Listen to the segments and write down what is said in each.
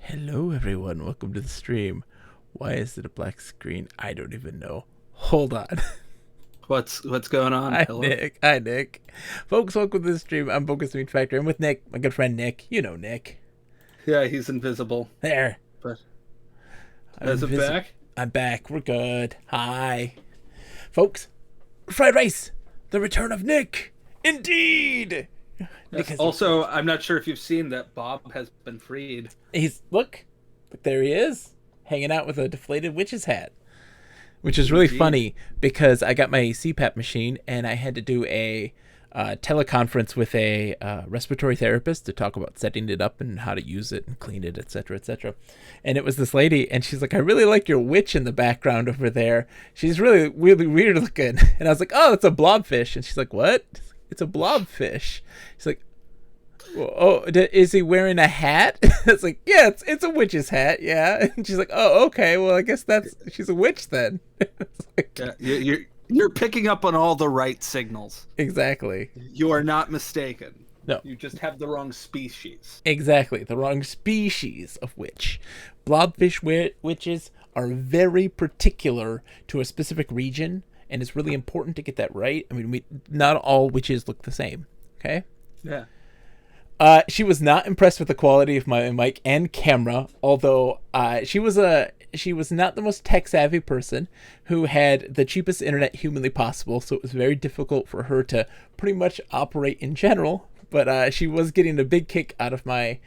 Hello, everyone. Welcome to the stream. Why is it a black screen? I don't even know. Hold on. What's going on? Hi, Hello. Nick. Hi, Nick. Folks, welcome to the stream. I'm Focus Meat Factory. I'm with Nick, my good friend Nick. You know Nick. Yeah, he's invisible. There. But I'm as a invisible. back, I'm back. We're good. Hi. Folks, fried rice. The return of Nick. Indeed. Nick yes. has Also, returned. I'm not sure if you've seen that Bob has been freed. Look, there he is, hanging out with a deflated witch's hat. Which is really Indeed. funny because I got my CPAP machine and I had to do a teleconference with a respiratory therapist to talk about setting it up and how to use it and clean it, etc., etc. And it was this lady, and she's like, "I really like your witch in the background over there. She's really, really weird looking." And I was like, "Oh, it's a blobfish." And she's like, "What?" It's a blobfish. She's like, "Oh, is he wearing a hat?" It's like, "Yeah, it's a witch's hat, yeah." And she's like, "Oh, okay. Well, I guess she's a witch then." It's like, Yeah, you're picking up on all the right signals. exactly. You are not mistaken. No, You just have the wrong species. exactly. The wrong species of witch. Blobfish witches are very particular to a specific region, and it's really important to get that right. I mean, not all witches look the same. Okay. Yeah. She was not impressed with the quality of my mic and camera, although she was not the most tech savvy person who had the cheapest internet humanly possible, so it was very difficult for her to pretty much operate in general. But she was getting a big kick out of my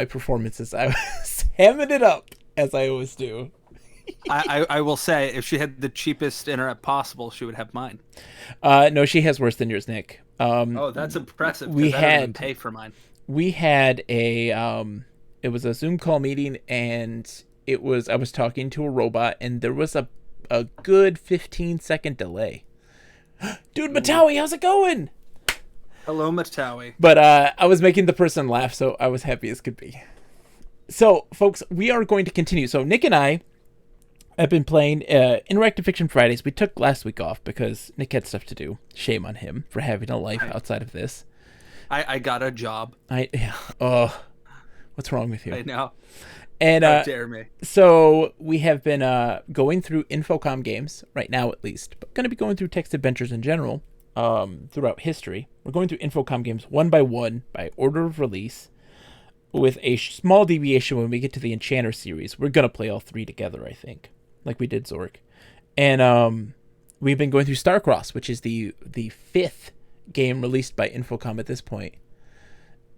performances. I was hamming it up as I always do. I will say, if she had the cheapest internet possible, she would have mine. No, she has worse than yours, Nick. Oh, that's impressive We because I don't even had pay for mine. we had a it was a Zoom call meeting, and I was talking to a robot, and there was a good 15-second delay. Dude, Matawi, how's it going? Hello, Matawi. But I was making the person laugh, so I was happy as could be. So, folks, we are going to continue. So, Nick and I have been playing Interactive Fiction Fridays. We took last week off because Nick had stuff to do. Shame on him for having a life outside of this. I got a job. Oh, what's wrong with you? I know. And How dare me? so we have been going through Infocom games right now, at least, but going to be going through text adventures in general throughout history. We're going through Infocom games one by order of release, with a small deviation when we get to the Enchanter series. We're gonna play all three together, I think, like we did Zork. And we've been going through Starcross, which is the fifth game released by Infocom at this point.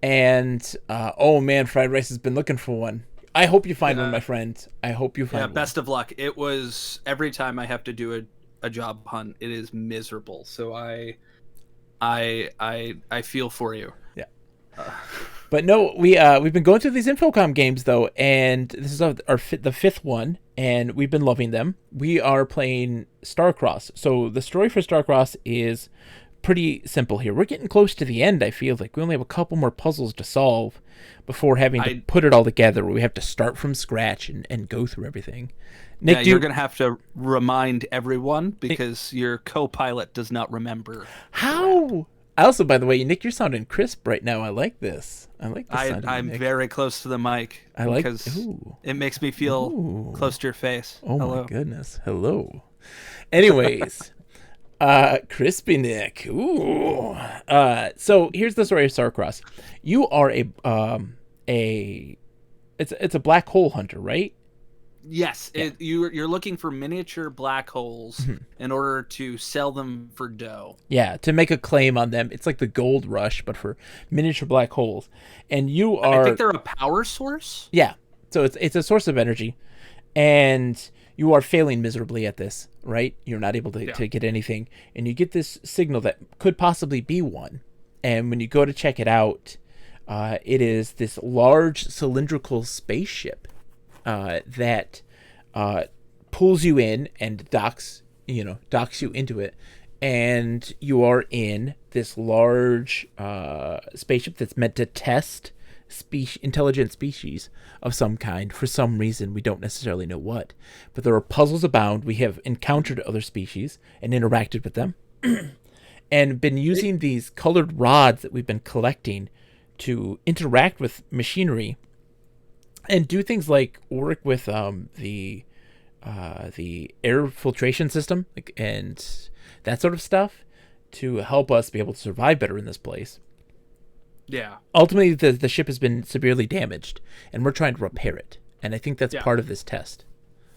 And oh man, Fried Rice has been looking for one. I hope you find one, my friend. I hope you find Yeah, one. best of luck. It was every time I have to do a job hunt, it is miserable. So I feel for you. Yeah. But no, we've been going through these Infocom games though, and this is the fifth one, and we've been loving them. We are playing Starcross. So the story for Starcross is pretty simple here. We're getting close to the end. I feel like we only have a couple more puzzles to solve before having to put it all together. Where we have to start from scratch and go through everything. Nick, you're gonna have to remind everyone because your co-pilot does not remember. How? Also, by the way, Nick, you're sounding crisp right now. I like this. I like this. I'm very close to the mic. I like because it makes me feel close to your face. Oh Hello. my goodness. Hello. Anyways, crispy Nick. Ooh. So here's the story of Starcross. You are it's a black hole hunter, right? Yes, you're looking for miniature black holes in order to sell them for dough. Yeah, to make a claim on them. It's like the gold rush, but for miniature black holes. And you are. I think they're a power source. Yeah, so it's a source of energy, and you are failing miserably at this, right? You're not able to get anything, and you get this signal that could possibly be one. And when you go to check it out, it is this large cylindrical spaceship that pulls you in and docks you into it, and you are in this large spaceship that's meant to test intelligent species of some kind. For some reason, we don't necessarily know what, but there are puzzles abound. We have encountered other species and interacted with them and been using these colored rods that we've been collecting to interact with machinery and do things like work with the air filtration system, like, and that sort of stuff to help us be able to survive better in this place. Yeah. Ultimately, the ship has been severely damaged, and we're trying to repair it. And I think that's part of this test.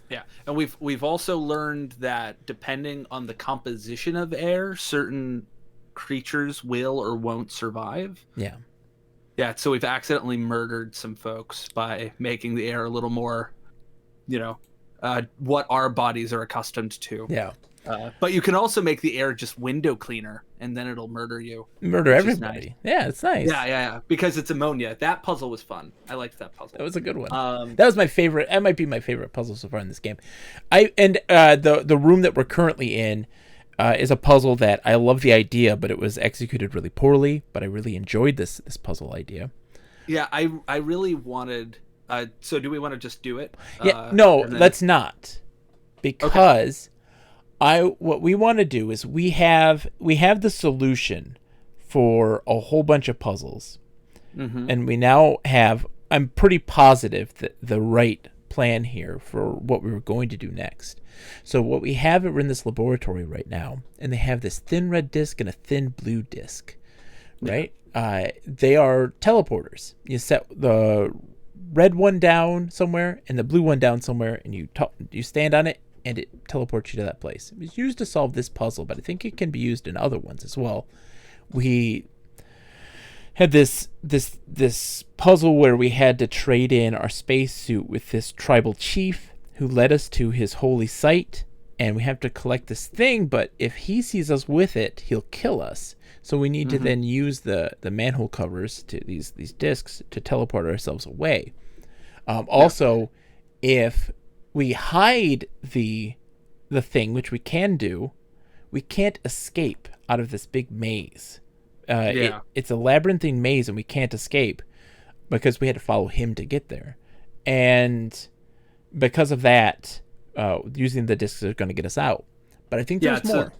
Yeah, and we've also learned that depending on the composition of air, certain creatures will or won't survive. Yeah. Yeah, so we've accidentally murdered some folks by making the air a little more, what our bodies are accustomed to. Yeah. But you can also make the air just window cleaner, and then it'll murder you. Murder everybody. Nice. Yeah, it's nice. Yeah, because it's ammonia. That puzzle was fun. I liked that puzzle. That was a good one. That was my favorite. That might be my favorite puzzle so far in this game. The room that we're currently in is a puzzle that I love the idea, but it was executed really poorly. But I really enjoyed this puzzle idea. Yeah, I really wanted. So do we want to just do it? Yeah, no, let's not, because what we want to do is we have the solution for a whole bunch of puzzles, and we now have. I'm pretty positive that the right plan here for what we were going to do next. So what we have, we're in this laboratory right now, and they have this thin red disc and a thin blue disc, right? Yeah. They are teleporters. You set the red one down somewhere and the blue one down somewhere, and you stand on it, and it teleports you to that place. It was used to solve this puzzle, but I think it can be used in other ones as well. We had this puzzle where we had to trade in our spacesuit with this tribal chief who led us to his holy site, and we have to collect this thing, but if he sees us with it, he'll kill us. So we need to then use the manhole covers to these discs to teleport ourselves away. Also, if we hide the thing, which we can do, we can't escape out of this big maze. It's a labyrinthine maze, and we can't escape because we had to follow him to get there. And because of that, using the discs is going to get us out. But I think there's more.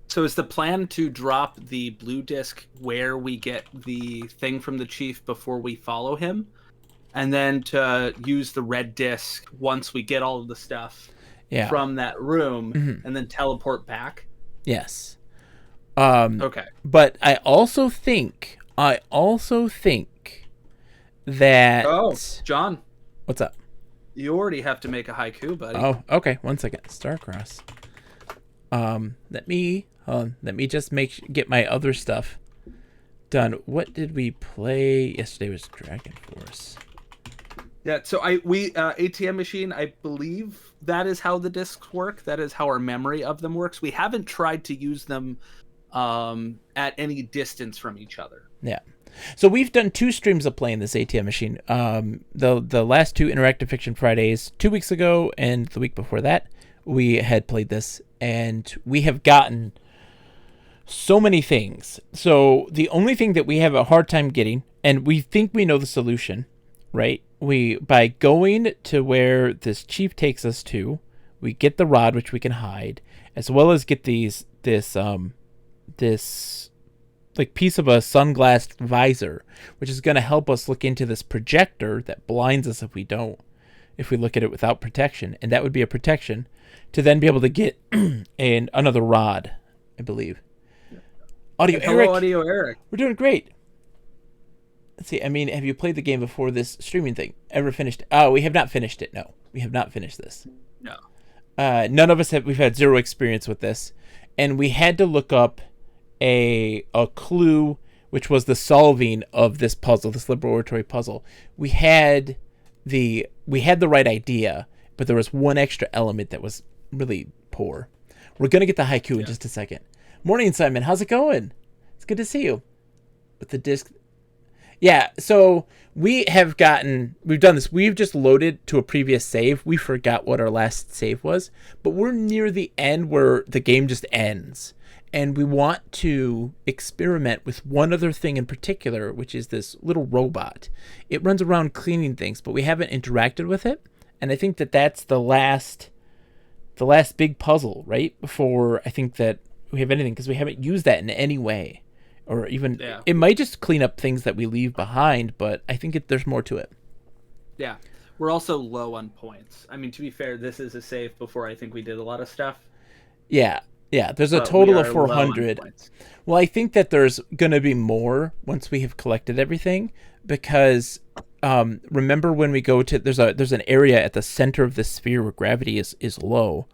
So is the plan to drop the blue disc where we get the thing from the chief before we follow him, and then to use the red disc once we get all of the stuff from that room, and then teleport back? Yes. Okay. But I also think that... Oh, John. What's up? You already have to make a haiku, buddy. Oh, okay. 1 second. Starcross. Let me just get my other stuff done. What did we play yesterday? Was Dragon Force. Yeah, so ATM machine, I believe that is how the discs work. That is how our memory of them works. We haven't tried to use them at any distance from each other. Yeah. So we've done 2 streams of playing this ATM machine. The last 2 Interactive Fiction Fridays, 2 weeks ago and the week before that, we had played this, and we have gotten so many things. So the only thing that we have a hard time getting, and we think we know the solution, right? By going to where this chief takes us to, we get the rod, which we can hide, as well as get this like piece of a sunglass visor, which is going to help us look into this projector that blinds us if we look at it without protection. And that would be a protection to then be able to get another rod, I believe. Audio Eric. We're doing great. Let's see. I mean, have you played the game before this streaming thing? Ever finished? Oh, we have not finished it. No, we have not finished this. No. None of us have. We've had 0 experience with this, and we had to look up a clue, which was the solving of this puzzle, this laboratory puzzle. We had the right idea, but there was one extra element that was really poor. We're gonna get the haiku in just a second. Morning, Simon. How's it going? It's good to see you. With the disc. Yeah, so we've done this. We've just loaded to a previous save. We forgot what our last save was, but we're near the end where the game just ends. And we want to experiment with one other thing in particular, which is this little robot. It runs around cleaning things, but we haven't interacted with it. And I think that that's the last big puzzle, right? Before I think that we have anything, because we haven't used that in any way. Or even, it might just clean up things that we leave behind, but I think there's more to it. Yeah. We're also low on points. I mean, to be fair, this is a save before I think we did a lot of stuff. Yeah, yeah. There's a But we total of are low on 400. points. Well, I think that there's going to be more once we have collected everything, because remember when we go to there's an area at the center of the sphere where gravity is low.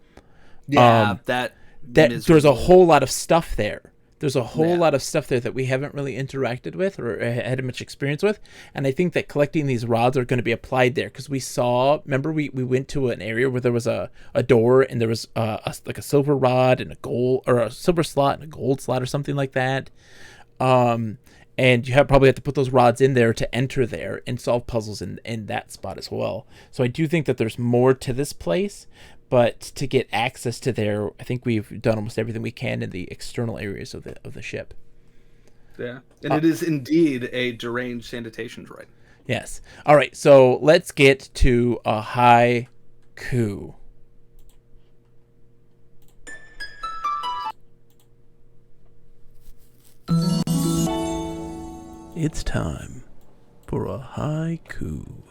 Yeah, that There's a whole lot of stuff there. There's a whole Yeah. lot of stuff there that we haven't really interacted with or had much experience with, and I think that collecting these rods are going to be applied there, because we saw. Remember, we went to an area where there was a door, and there was like a silver rod and a gold, or a silver slot and a gold slot or something like that. And you probably have to put those rods in there to enter there and solve puzzles in that spot as well. So I do think that there's more to this place, but to get access to there, I think we've done almost everything we can in the external areas of the ship. Yeah, and it is indeed a deranged sanitation droid. Yes. All right, so let's get to a haiku. It's time for a haiku.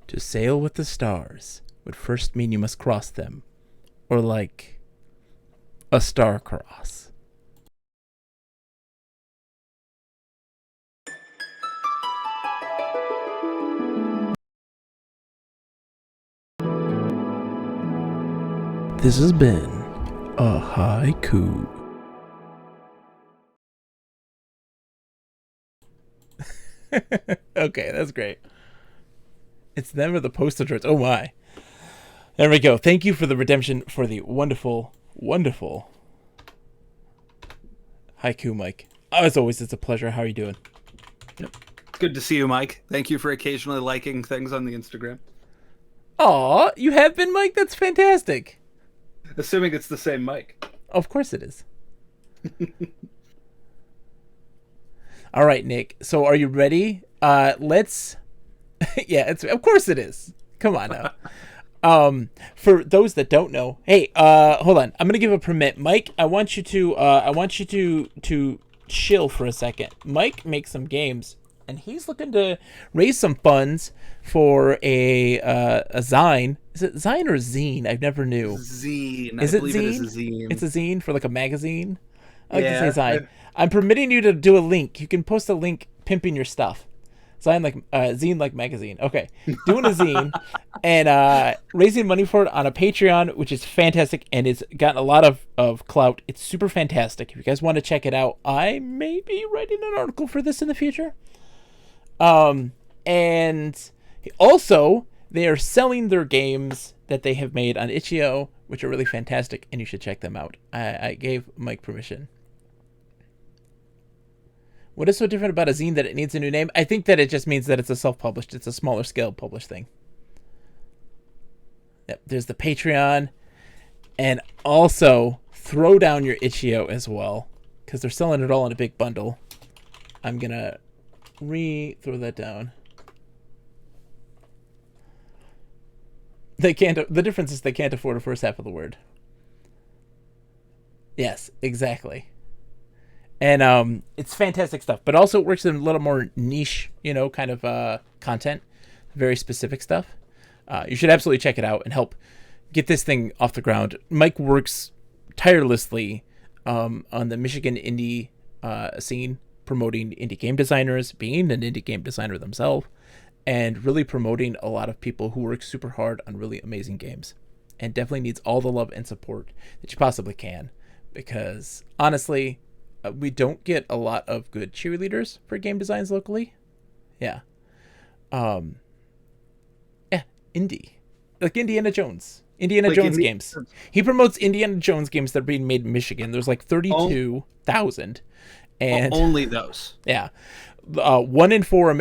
To sail with the stars would first mean you must cross them, or like a Starcross. This has been a haiku. Okay, that's great. It's them or the postal droids. Oh my. There we go. Thank you for the redemption for the wonderful, wonderful haiku, Mike. As always, it's a pleasure. How are you doing? Yep. Good to see you, Mike. Thank you for occasionally liking things on the Instagram. Aw, you have been, Mike? That's fantastic. Assuming it's the same Mike. Of course it is. All right, Nick. So are you ready? Let's... Yeah, of course it is. Come on now. For those that don't know, hey, hold on. I'm gonna give a permit, Mike. I want you to chill for a second. Mike makes some games, and he's looking to raise some funds for a zine. Is it zine or zine? I never knew. Zine. Is I it believe zine? it is a zine. It's a zine for like a magazine. I like Yeah. to say zine. I'm permitting you to do a link. You can post a link pimping your stuff. Zine like magazine. Okay, doing a zine and raising money for it on a Patreon, which is fantastic, and it's gotten a lot of clout. It's super fantastic. If you guys want to check it out, I may be writing an article for this in the future. And also they are selling their games that they have made on itch.io, which are really fantastic, and you should check them out. I gave Mike permission. What is so different about a zine that it needs a new name? I think that it just means that it's a self-published, it's a smaller scale published thing. Yep, there's the Patreon. And also, throw down your itch.io as well, because they're selling it all in a big bundle. I'm going to throw that down. The difference is they can't afford the first half of the word. Yes, exactly. And it's fantastic stuff, but also it works in a little more niche, kind of content, very specific stuff. You should absolutely check it out and help get this thing off the ground. Mike works tirelessly on the Michigan indie scene, promoting indie game designers, being an indie game designer themselves, and really promoting a lot of people who work super hard on really amazing games, and definitely needs all the love and support that you possibly can. because honestly, we don't get a lot of good cheerleaders for game designs locally. Yeah. Um, yeah, indie. Like Indiana Jones. Indiana Jones games. He promotes Indiana Jones games that are being made in Michigan. There's like 32,000. And only those. Yeah. 1 in 4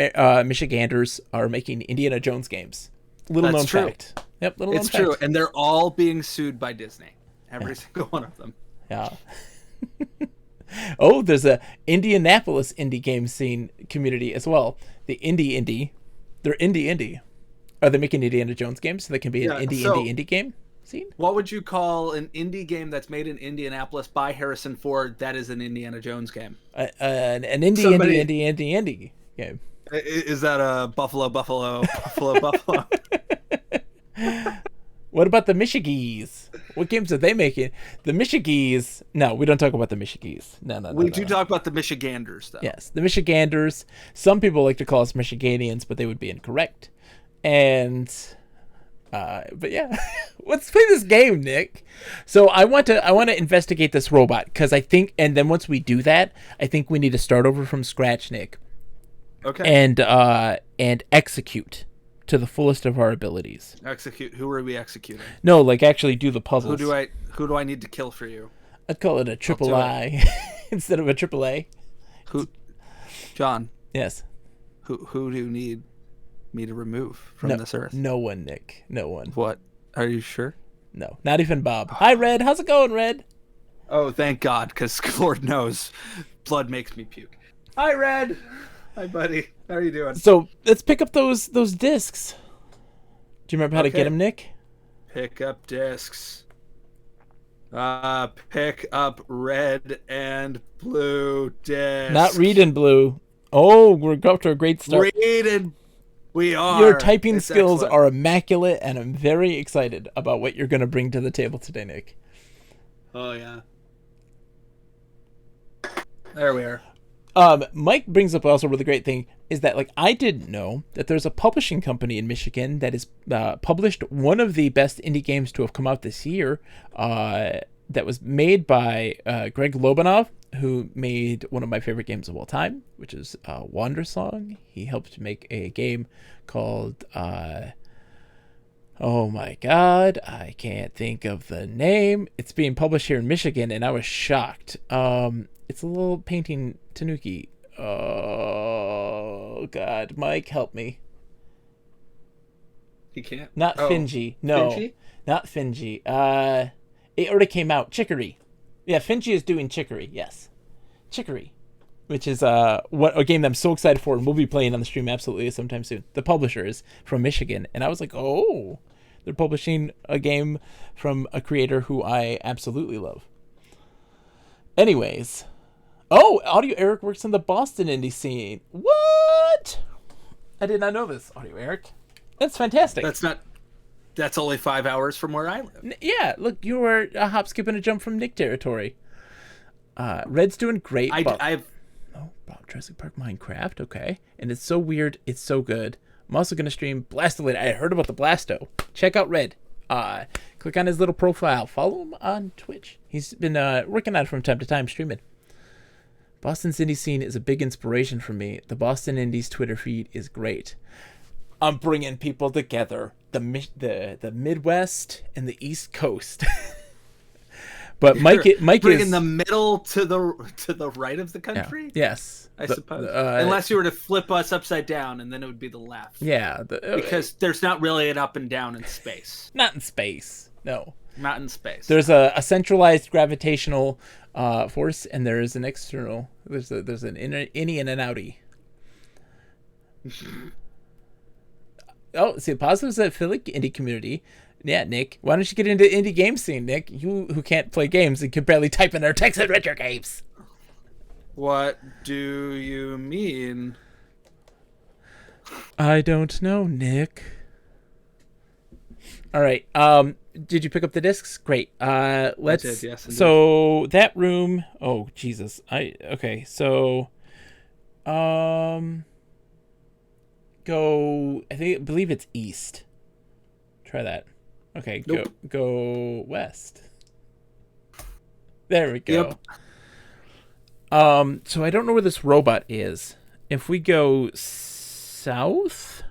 Michiganders are making Indiana Jones games. Little known fact. Yep, little known fact. It's true, and they're all being sued by Disney. Every single one of them. Yeah. Oh, there's a Indianapolis indie game scene community as well. The indie. They're indie. Are they making Indiana Jones games so they can be an indie game scene? What would you call an indie game that's made in Indianapolis by Harrison Ford that is an Indiana Jones game? An indie game. Is that a Buffalo? What about the Michigese? What games are they making? The Michigese. No, we don't talk about the Michigese. No. We do talk about the Michiganders, though. Yes, the Michiganders. Some people like to call us Michiganians, but they would be incorrect. And, but yeah, let's play this game, Nick. So I want to investigate this robot because I think, and then once we do that, I think we need to start over from scratch, Nick. Okay. And execute to the fullest of our abilities. Execute. Who are we executing? No, like actually do the puzzles. Who do I need to kill for you? I'd call it a triple I instead of a triple A. Who? John. Yes. Who do you need me to remove from this earth? No one, Nick. No one. What? Are you sure? No, not even Bob. Hi, Red. How's it going, Red? Oh, thank God, because Lord knows, blood makes me puke. Hi, Red. Hi, buddy. How are you doing? So let's pick up those discs. Do you remember how to get them, Nick? Pick up discs. Pick up red and blue discs. Not read and blue. Oh, we're up to a great start. Read and we are. Your typing skills are immaculate, and I'm very excited about what you're going to bring to the table today, Nick. Oh, yeah. There we are. Mike brings up also a really great thing is that, like, I didn't know that there's a publishing company in Michigan that has published one of the best indie games to have come out this year that was made by Greg Lobanov, who made one of my favorite games of all time, which is Wander Song. He helped make a game called, oh my God, I can't think of the name. It's being published here in Michigan, and I was shocked. It's a little painting tanuki. Oh, God. Mike, help me. He can't? Not Finji. No. Finji? Not Finji. It already came out. Chicory. Yeah, Finji is doing Chicory. Yes. Chicory. Which is a game that I'm so excited for, and we'll be playing on the stream absolutely sometime soon. The publisher is from Michigan. And I was like, oh, they're publishing a game from a creator who I absolutely love. Anyways. Oh, Audio Eric works in the Boston indie scene. What? I did not know this, Audio Eric. That's fantastic. That's only 5 hours from where I live. Yeah, look, you were a hop, skip, and a jump from Nick territory. Red's doing great. Jurassic Park Minecraft, okay. And it's so weird, it's so good. I'm also going to stream Blastoid. I heard about the Blasto. Check out Red. Click on his little profile. Follow him on Twitch. He's been working on it from time to time, streaming. Boston's indie scene is a big inspiration for me. The Boston Indies Twitter feed is great. I'm bringing people together. The Midwest and the East Coast. But Mike bringing is the middle to the right of the country. Yeah. Yes, I suppose. Unless you were to flip us upside down, and then it would be the left. Yeah, because there's not really an up and down in space. Not in space. No. Not in space. There's a centralized gravitational force, and there is an external. There's an innie and an outie. Oh, see, positives that Philly indie community. Yeah, Nick, why don't you get into indie game scene, Nick? You who can't play games and can barely type in their text and retro games. What do you mean? I don't know, Nick. All right. Did you pick up the discs? Great. Let's. I did, yes, indeed. So that room. Oh Jesus. Okay. So, go. I believe it's east. Try that. Okay. Nope. Go west. There we go. Yep. So I don't know where this robot is. If we go south,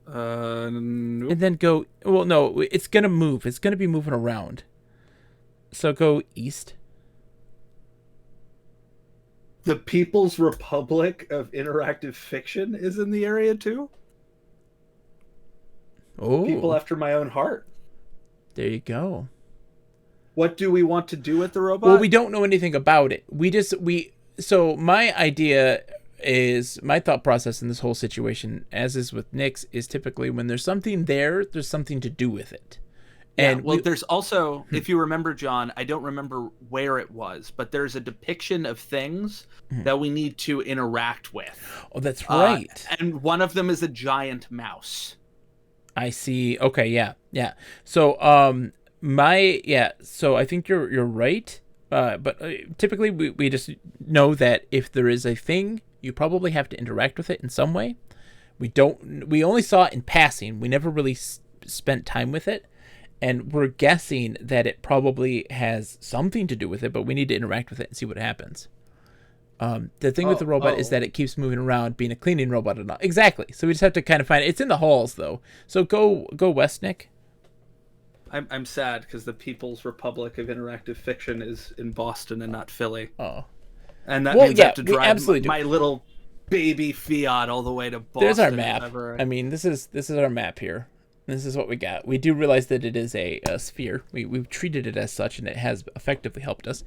Nope. and then go, well, no, it's gonna move. It's gonna be moving around. So go east. The People's Republic of Interactive Fiction is in the area too. Oh, People after my own heart. there you go. What do we want to do with the robot? Well, we don't know anything about it. So my idea is, my thought process in this whole situation, as is with Nick's, is typically when there's something there, there's something to do with it. And yeah, well, there's also, if you remember, John, I don't remember where it was, but there's a depiction of things that we need to interact with. Oh, that's right. And one of them is a giant mouse. I see. Okay, yeah. So, so I think you're right. But typically we just know that if there is a thing, you probably have to interact with it in some way. We only saw it in passing. We never really spent time with it. And we're guessing that it probably has something to do with it, but we need to interact with it and see what happens. The thing with the robot is that it keeps moving around, being a cleaning robot and all. Exactly. So we just have to kind of find it. It's in the halls, though. So go west, Nick. I'm sad because the People's Republic of Interactive Fiction is in Boston and not Philly. Oh. And that means I have to drive my little baby Fiat all the way to Boston. There's our map. I mean, this is our map here. This is what we got. We do realize that it is a sphere. We've treated it as such, and it has effectively helped us.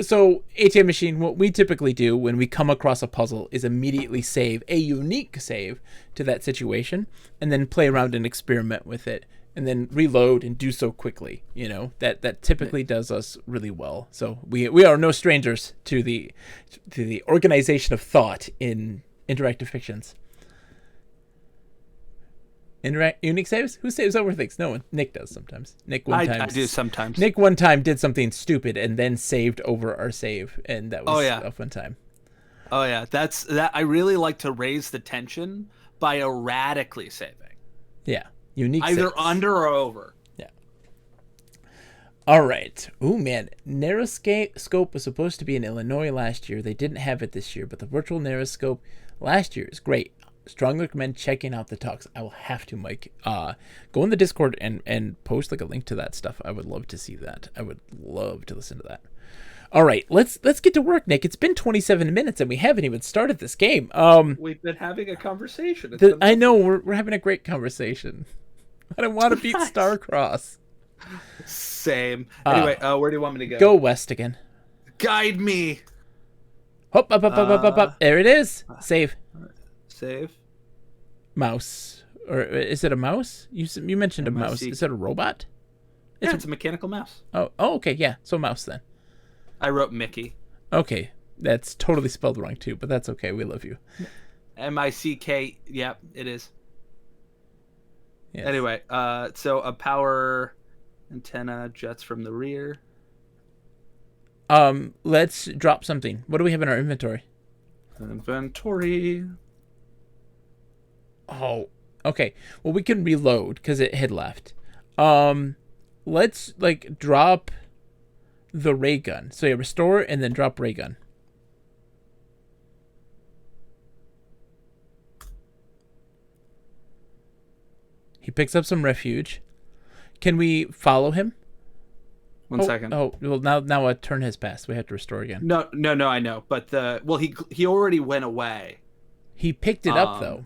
So ATM Machine, what we typically do when we come across a puzzle is immediately save a unique save to that situation, and then play around and experiment with it, and then reload and do so quickly. You know, that typically does us really well. So we are no strangers to the organization of thought in interactive fictions. Unique saves? Who saves over things? No one. Nick does sometimes. I do sometimes. Nick one time did something stupid and then saved over our save, and that was a fun time. Oh yeah, that. I really like to raise the tension by erratically saving. Yeah, unique. Either saves. under or over. Yeah. All right. Ooh man, Narrowscope was supposed to be in Illinois last year. They didn't have it this year, but the virtual Narrowscope last year is great. Strongly recommend checking out the talks. I will have to, Mike. Go in the Discord and post like a link to that stuff. I would love to see that. I would love to listen to that. All right, let's get to work, Nick. It's been 27 minutes and we haven't even started this game. We've been having a conversation. I know we're having a great conversation. I don't want to beat Starcross. Same. Anyway, where do you want me to go? Go west again. Guide me. Hop, up. There it is. Save. Save. Mouse. Or is it a mouse? You mentioned a mouse. Is it a robot? It's a mechanical mouse. Oh, okay, yeah. So mouse then. I wrote Mickey. Okay. That's totally spelled wrong too, but that's okay. We love you. M-I-C-K. Yeah, it is. Yes. Anyway, so a power antenna jets from the rear. Let's drop something. What do we have in our inventory? Inventory. Oh, okay. Well, we can reload because it had left. Let's drop the ray gun. So yeah, restore and then drop ray gun. He picks up some refuge. Can we follow him? One second. Oh, well, now a turn has passed. We have to restore again. No, I know. But he already went away. He picked it up though.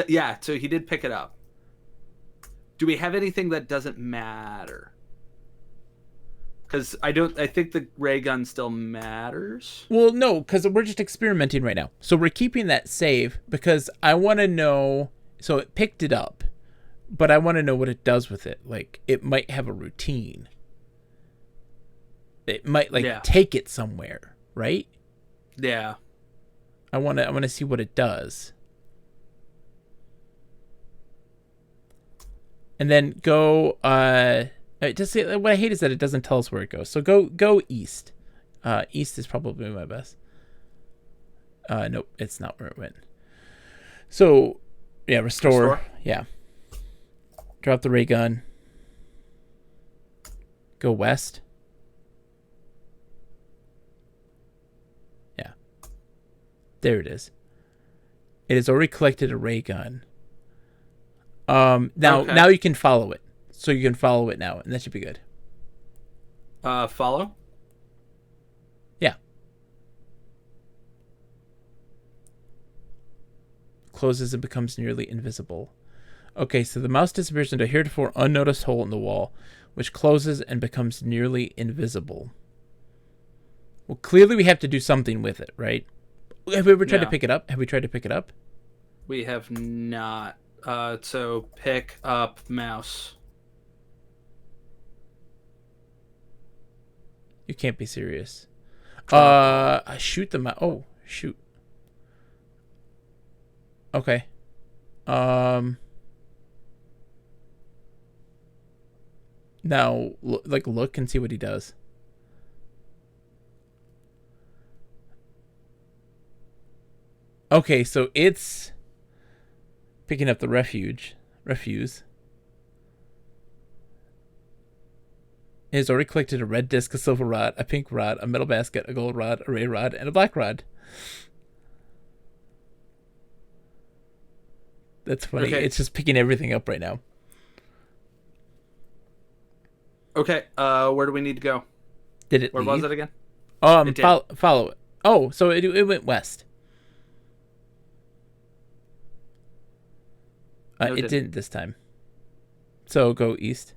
Yeah, so he did pick it up. Do we have anything that doesn't matter? Because I think the ray gun still matters. Well, no, because we're just experimenting right now. So we're keeping that save because I want to know. So it picked it up, but I want to know what it does with it. Like, it might have a routine. It might take it somewhere, right? Yeah. I want to see what it does. And then go. Just what I hate is that it doesn't tell us where it goes. So go east. East is probably my best. Nope, it's not where it went. So, yeah, restore. Yeah. Drop the ray gun. Go west. Yeah. There it is. It has already collected a ray gun. Now you can follow it. So you can follow it now, and that should be good. Follow? Yeah. Closes and becomes nearly invisible. Okay, so the mouse disappears into a heretofore unnoticed hole in the wall, which closes and becomes nearly invisible. Well, clearly we have to do something with it, right? Have we ever tried to pick it up? Have we tried to pick it up? We have not. So pick up mouse. You can't be serious. Drop. Shoot the mouse. Oh, shoot. Okay. Now, look and see what he does. Okay, so it's picking up the refuse. It has already collected a red disc, a silver rod, a pink rod, a metal basket, a gold rod, a ray rod, and a black rod. That's funny. Okay. It's just picking everything up right now. Okay, where do we need to go? Where was it again? Follow it. Oh, so it went west. No, it didn't this time. So go east.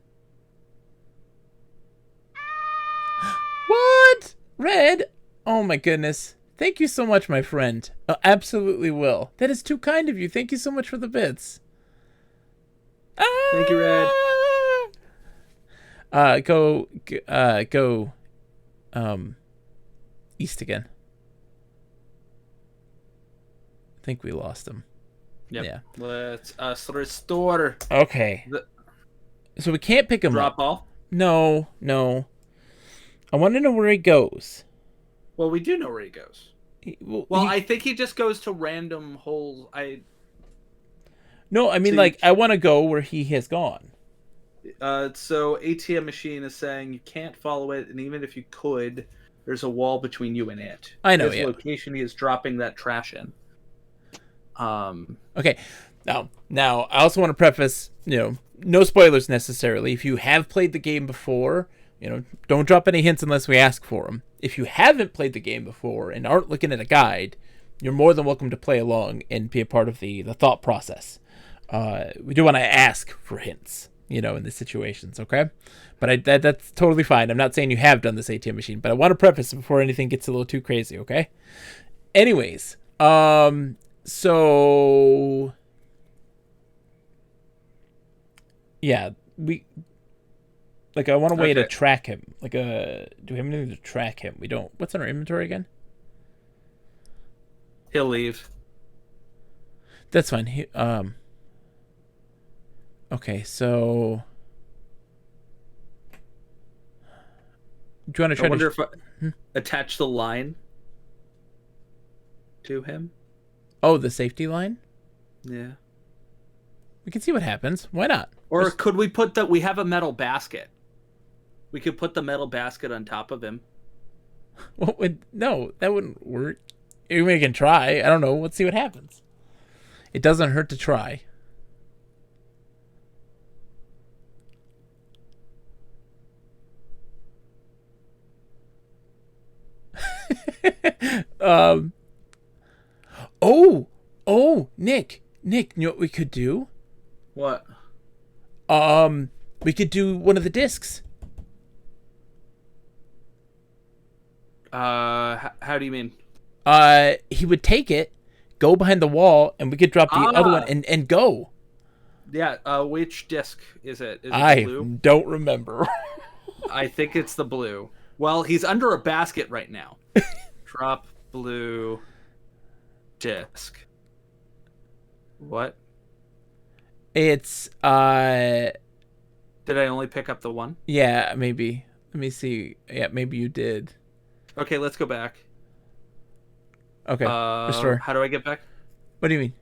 What? Red? Oh my goodness. Thank you so much, my friend. Absolutely will. That is too kind of you. Thank you so much for the bits. Thank you, Red. Go east again. I think we lost him. Yep. Yeah. Let's restore. Okay. So we can't pick him up. Drop ball? No. I want to know where he goes. Well, we do know where he goes. I think he just goes to random holes. No, I mean, I want to go where he has gone. So ATM machine is saying you can't follow it, and even if you could, there's a wall between you and it. I know, His location he is dropping that trash in. Okay. Now, I also want to preface, no spoilers necessarily. If you have played the game before, don't drop any hints unless we ask for them. If you haven't played the game before and aren't looking at a guide, you're more than welcome to play along and be a part of the thought process. We do want to ask for hints, in the situations, okay? But that's totally fine. I'm not saying you have done this ATM machine, but I want to preface it before anything gets a little too crazy, okay? Anyways, so yeah, I want a way to track him. Do we have anything to track him? We don't. What's in our inventory again? He'll leave. That's fine. Okay, so do you want to try? I wonder if I attach the line to him. Oh, the safety line? Yeah. We can see what happens. Why not? Or could we put we have a metal basket. We could put the metal basket on top of him. No, that wouldn't work. We can try. I don't know. Let's see what happens. It doesn't hurt to try. Nick, you know what we could do? What? We could do one of the discs. How do you mean? He would take it, go behind the wall, and we could drop the other one and go. Yeah. Which disc is it? Is it the blue? I don't remember. I think it's the blue. Well, he's under a basket right now. Drop blue disc. What? It's Did I only pick up the one? Yeah, maybe. Let me see. Yeah, maybe you did. Okay, let's go back. Okay. Restore. How do I get back? What do you mean?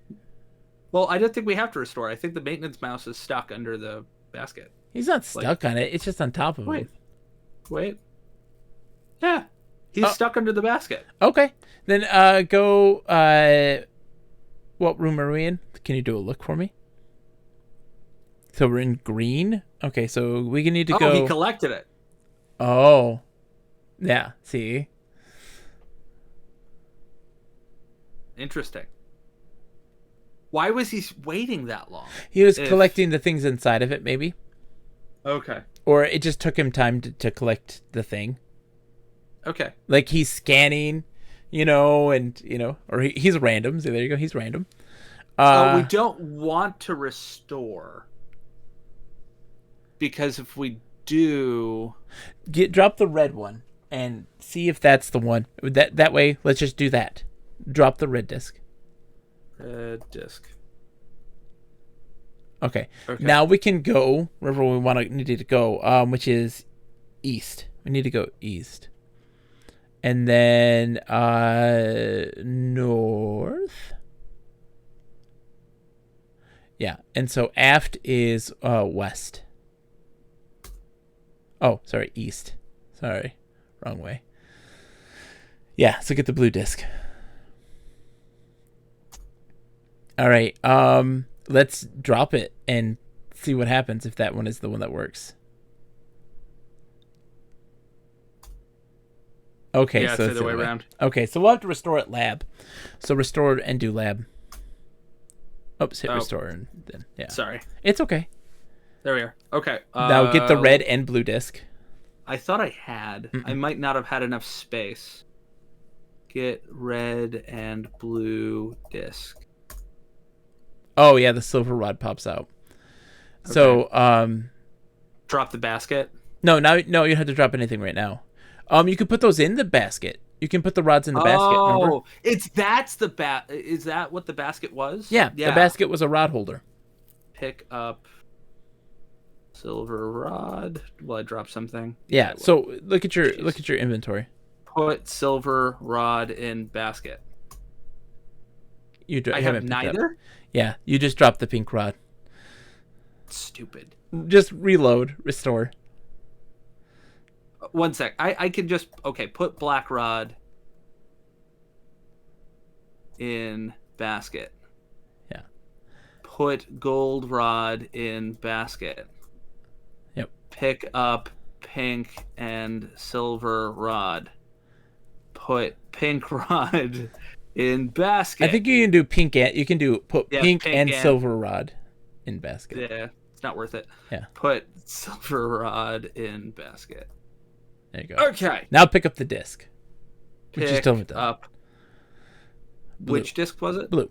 Well, I don't think we have to restore. I think the maintenance mouse is stuck under the basket. He's not stuck on it. It's just on top of him. Wait. Yeah. He's stuck under the basket. Okay. Then go what room are we in? Can you do a look for me? So we're in green? Okay, so we need to go. Oh, he collected it. Oh. Yeah, see? Interesting. Why was he waiting that long? He was collecting the things inside of it, maybe. Okay. Or it just took him time to collect the thing. Okay. Like he's scanning, and, or he's random. So there you go. He's random. We don't want to restore. Because if we do... Drop the red one and see if that's the one. That way, let's just do that. Drop the red disc. Red disc. Okay. Now we can go wherever we needed to go, which is east. We need to go east. And then north. Yeah. And so aft is west. Oh, sorry, east. Sorry. Wrong way. Yeah, so get the blue disc. All right. Let's drop it and see what happens if that one is the one that works. Okay, yeah, so it's the other way around. Okay, so we'll have to restore it lab. So restore and do lab. Oops, hit restore and then yeah. Sorry. It's okay. There we are. Okay. Now get the red and blue disc. I thought I had. I might not have had enough space. Get red and blue disc. Oh yeah, the silver rod pops out. Okay. So drop the basket? No, you don't have to drop anything right now. You can put those in the basket. You can put the rods in the basket. Remember? Oh, is that what the basket was? Yeah, the basket was a rod holder. Pick up silver rod. Will I drop something? Yeah. So look at your inventory. Put silver rod in basket. I have neither. Yeah, you just dropped the pink rod. Stupid. Just reload, restore. 1 sec. I can just put black rod in basket. Yeah. Put gold rod in basket. Yep. Pick up pink and silver rod. Put pink rod in basket. I think you can do pink pink and silver rod in basket. Yeah, it's not worth it. Yeah. Put silver rod in basket. There you go. Okay. Now pick up the disc. Which you still haven't done. Up. Blue. Which disc was it? Blue.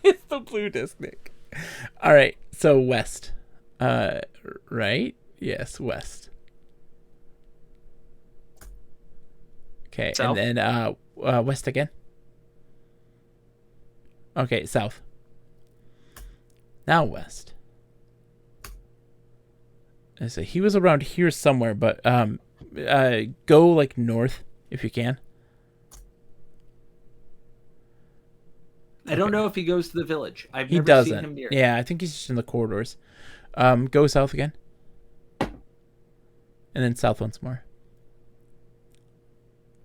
It's the blue disc, Nick. All right. So west. Right? Yes, west. Okay, South? and then west again. Okay, south. Now west. So he was around here somewhere, but go like north if you can. I don't know if he goes to the village. I've never never seen him near. Yeah, I think he's just in the corridors. Go south again. And then south once more.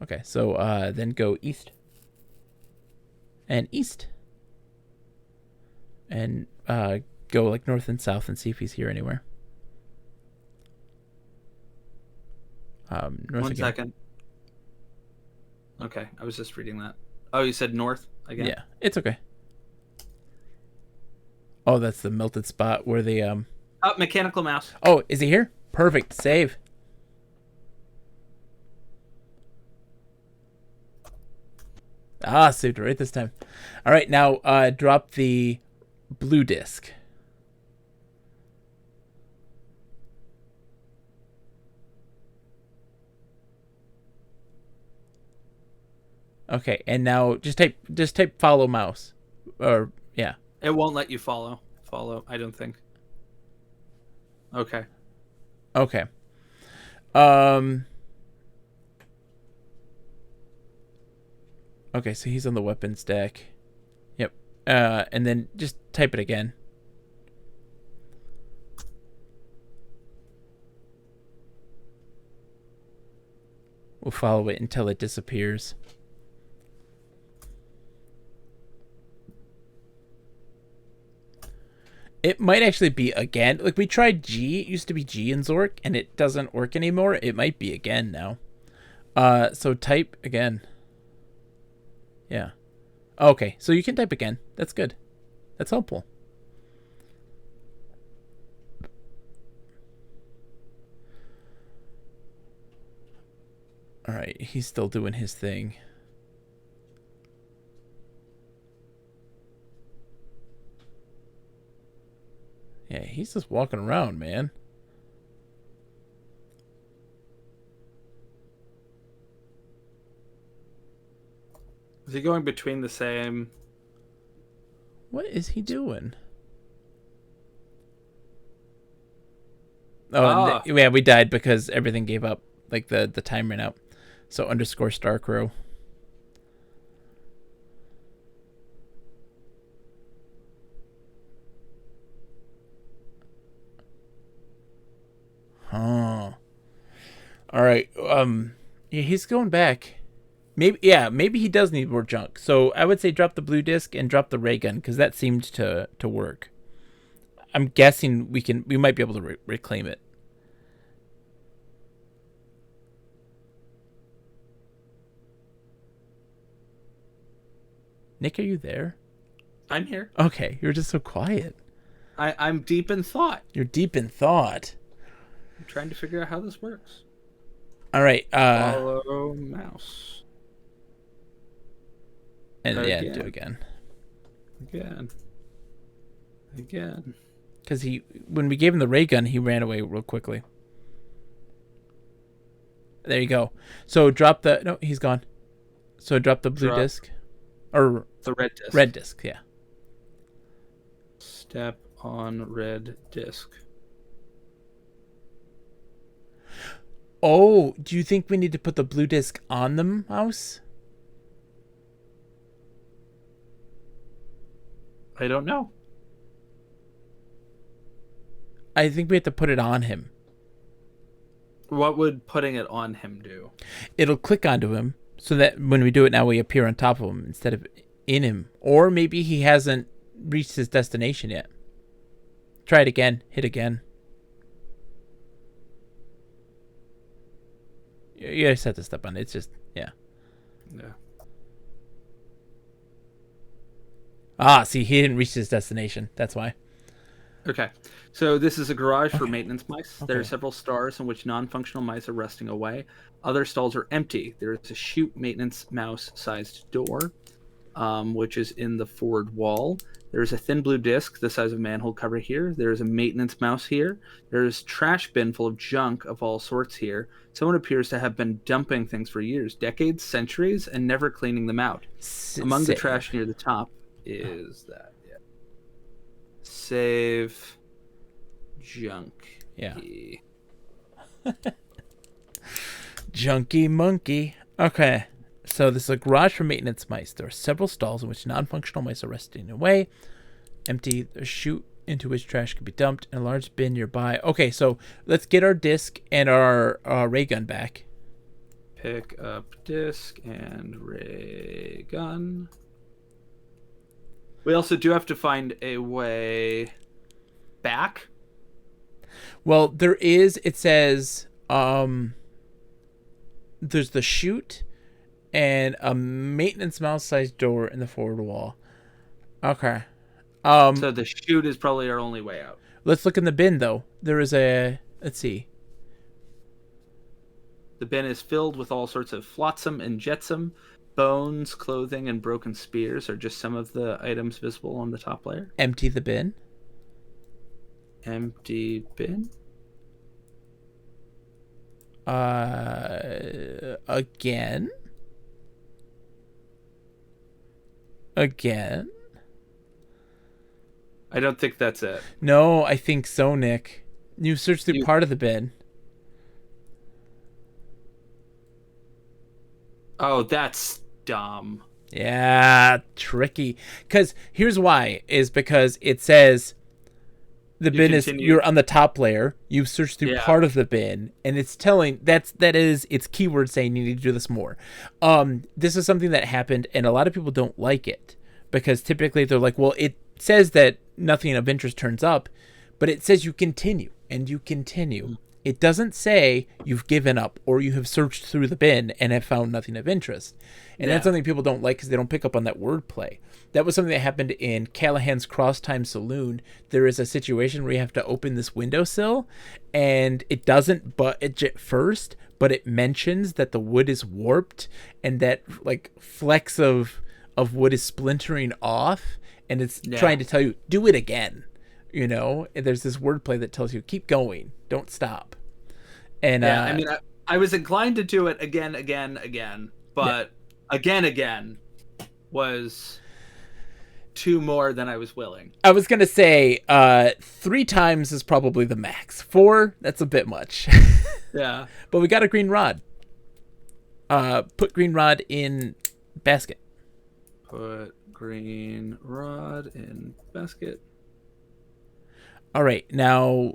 Okay, so then go east. And east. And go like north and south and see if he's here anywhere. North 1 again. second. Okay, I was just reading that. Oh, you said north again? Yeah, it's okay. Oh, that's the melted spot where the Oh, mechanical mouse. Oh, is he here? Perfect. Save. Saved it right this time. All right, now drop the blue disc. Okay, and now just type follow mouse, or yeah. It won't let you follow. I don't think. Okay. Okay. Okay, so he's on the weapons deck. Yep. And then just type it again. We'll follow it until it disappears. It might actually be again. Like, we tried G. It used to be G in Zork, and it doesn't work anymore. It might be again now. So type again. Yeah. Okay, so you can type again. That's good. That's helpful. All right, he's still doing his thing. Yeah, he's just walking around, man. Is he going between the same? What is he doing? Oh, yeah, we died because everything gave up. Like, the time ran out. So underscore Starcross. Huh. All right. Yeah, he's going back. Maybe he does need more junk. So I would say drop the blue disc and drop the ray gun, because that seemed to work. I'm guessing we might be able to reclaim it. Nick, are you there? I'm here. Okay, you're just so quiet. I'm deep in thought. You're deep in thought. I'm trying to figure out how this works. All right. Follow mouse. And again. Do again. Again. Because when we gave him the ray gun, he ran away real quickly. There you go. So drop the... No, he's gone. So drop the blue disc. Or... The red disc. Red disc, yeah. Step on red disc. Oh, do you think we need to put the blue disc on the mouse? I don't know. I think we have to put it on him. What would putting it on him do? It'll click onto him, so that when we do it now, we appear on top of him instead of in him. Or maybe he hasn't reached his destination yet. Try it again. Hit again. You guys have to step on it. It's just, yeah. See, he didn't reach his destination. That's why. Okay. So this is a garage for maintenance mice. Okay. There are several stalls in which non-functional mice are resting away. Other stalls are empty. There is a chute maintenance mouse-sized door, which is in the forward wall. There's a thin blue disc the size of a manhole cover here. There's a maintenance mouse here. There's a trash bin full of junk of all sorts here. Someone appears to have been dumping things for years, decades, centuries, and never cleaning them out. Among the trash near the top is that. Yeah. Save junk. Yeah. Junky monkey. Okay. So this is a garage for maintenance mice. There are several stalls in which non-functional mice are resting away. Empty. A chute into which trash can be dumped, and a large bin nearby. Okay, so let's get our disc and our ray gun back. Pick up disc and ray gun. We also do have to find a way back. Well, there is. It says there's the chute and a maintenance mouse-sized door in the forward wall. Okay. So the chute is probably our only way out. Let's look in the bin, though. There is a... Let's see. The bin is filled with all sorts of flotsam and jetsam. Bones, clothing, and broken spears are just some of the items visible on the top layer. Empty the bin. Empty bin. Again. I don't think that's it. No, I think so, Nick. You searched through part of the bin. Oh, that's dumb. Yeah, tricky. Because here's why. Is because it says the bin is, you're on the top layer. You've searched through part of the bin, and it's telling that is its keyword saying you need to do this more. This is something that happened, and a lot of people don't like it because typically they're like, well, it says that nothing of interest turns up, but it says you continue and you continue. It doesn't say you've given up or you have searched through the bin and have found nothing of interest. And that's something people don't like because they don't pick up on that wordplay. That was something that happened in Callahan's Cross Time Saloon. There is a situation where you have to open this windowsill, and it doesn't budge at first, but it mentions that the wood is warped and that like flecks of wood is splintering off, and it's trying to tell you, do it again. You know, and there's this wordplay that tells you, keep going, don't stop. And I mean, I was inclined to do it again, but again was 2 more than I was willing. I was gonna say 3 times is probably the max. 4, that's a bit much. Yeah, but we got a green rod. Put green rod in basket. Put green rod in basket. All right, now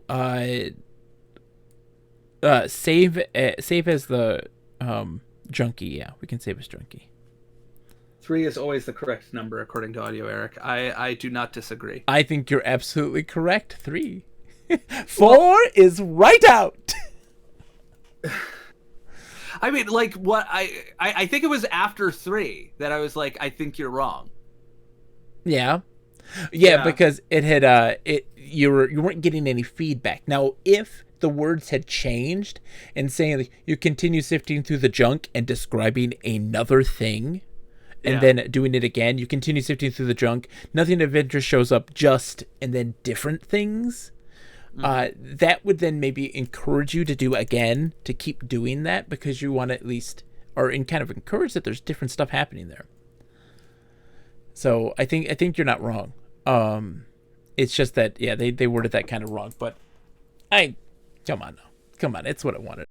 save as the junkie. Yeah, we can save as junkie. 3 is always the correct number according to Audio Eric. I do not disagree. I think you're absolutely correct. 3. 4 is right out. I mean, like, what I think it was after 3 that I was like, I think you're wrong. Yeah, because it had you weren't getting any feedback. Now, if the words had changed and saying like, you continue sifting through the junk and describing another thing, and then doing it again, you continue sifting through the junk, nothing of interest shows up, just and then different things. That would then maybe encourage you to do again, to keep doing that because you want to at least, or in kind of encourage that there's different stuff happening there. So I think you're not wrong. It's just that they worded that kind of wrong. But come on, it's what I wanted.